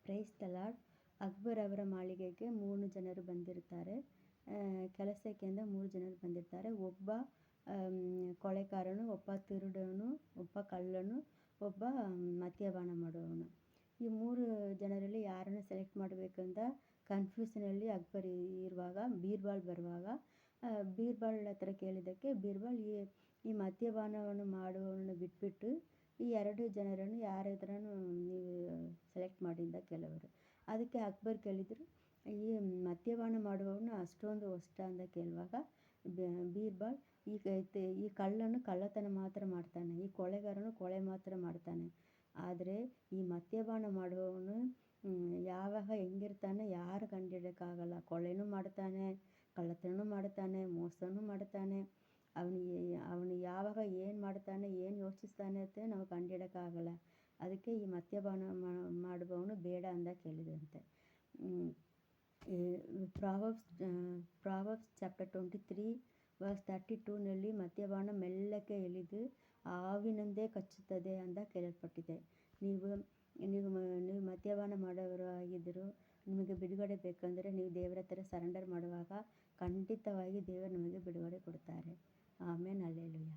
Praise the lord. Akbar ಅವರ ಮಾಳಿಗೆಗೆ 3 ಜನರು ಬಂದಿರ್ತಾರೆ. ಕೆಲಸಕ್ಕೆ ಅಂತ 3 ಜನರು ಬಂದಿರ್ತಾರೆ. ಒಬ್ಬ ಕೊಳೆಕಾರನು, ಒಬ್ಬ ತಿರುಡನು, ಒಬ್ಬ ಕಳ್ಳನು, ಒಬ್ಬ ಮದ್ಯಪಾನ ಮಾಡುವವನು. ಈ 3 ಜನರಲ್ಲಿ ಯಾರನ್ನು ಸೆಲೆಕ್ಟ್ ಮಾಡಬೇಕಂತ ಕನ್ಫ್ಯೂಷನಲ್ಲಿ ಅಕ್ಬರ್ ಇರುವಾಗ ಬೀರ್ಬಲ್ ಬರುವಾಗ ಬೀರ್ಬಲ್ ಹತ್ರ ಕೇಳಿದ್ದಕ್ಕೆ ಬೀರ್ಬಲ್ ಈ ಮದ್ಯಪಾನವನ್ನು ಮಾಡುವವನನ್ನು ಬಿಟ್ಬಿಟ್ಟು ಈ 2 ಜನರನ್ನು ಯಾರಾದ್ರೂ ನೀವು ಸೆಲೆಕ್ಟ್ ಮಾಡಿಂದ ಕೆಲವರು. ಅದಕ್ಕೆ ಅಕ್ಬರ್ ಕೇಳಿದರು, ಈ ಮದ್ಯಪಾನ ಮಾಡುವವನು ಅಷ್ಟೊಂದು ವರ್ಸ್ಟ್ ಅಂತ ಕೇಳುವಾಗ ಬೀರ್ಬಲ್ ಈ ಕಳ್ಳನು ಕಳ್ಳತನ ಮಾತ್ರ ಮಾಡ್ತಾನೆ, ಈ ಕೊಳೆಗಾರನು ಕೊಳೆ ಮಾತ್ರ ಮಾಡ್ತಾನೆ, ಆದರೆ ಈ ಮದ್ಯಪಾನ ಮಾಡುವವನು ಯಾವಾಗ ಹೆಂಗಿರ್ತಾನೆ ಯಾರು ಕಂಡಿಡಿಯೋಕ್ಕಾಗಲ್ಲ. ಕೊಳೆನೂ ಮಾಡ್ತಾನೆ, ಕಳ್ಳತನೂ ಮಾಡ್ತಾನೆ, ಮೋಸನೂ ಮಾಡ್ತಾನೆ. ಅವನು ಯಾವಾಗ ಏನು ಮಾಡ್ತಾನೆ, ಏನು ಯೋಚಿಸ್ತಾನೆ ಅಂತ ನಾವು ಕಂಡಿಡಿಯೋಕ್ಕಾಗಲ್ಲ. ಅದಕ್ಕೆ ಈ ಮದ್ಯಪಾನ ಮಾಡುವವನು ಬೇಡ ಅಂತ ಕೇಳಿದಂತೆ. ಪ್ರಾವರ್ಬ್ಸ್ ಚಾಪ್ಟರ್ 23 ವರ್ಸ್ 32ನಲ್ಲಿ ಮದ್ಯಪಾನ ಮೆಲ್ಲಕ್ಕೆ ಇಳಿದು ಹಾವಿನಂತೆ ಕಚ್ಚುತ್ತದೆ ಅಂತ ಕೇಳಲ್ಪಟ್ಟಿದೆ. ನೀವು ಮದ್ಯಪಾನ ಮಾಡೋರು ಆಗಿದ್ದರು, ನಿಮಗೆ ಬಿಡುಗಡೆ ಬೇಕಂದರೆ ನೀವು ದೇವರ ಹತ್ರ ಸರೆಂಡರ್ ಮಾಡುವಾಗ ಖಂಡಿತವಾಗಿ ದೇವರು ನಮಗೆ ಬಿಡುಗಡೆ ಕೊಡ್ತಾರೆ. ಆಮೇನ್, ಹಲ್ಲೆಲೂಯಾ.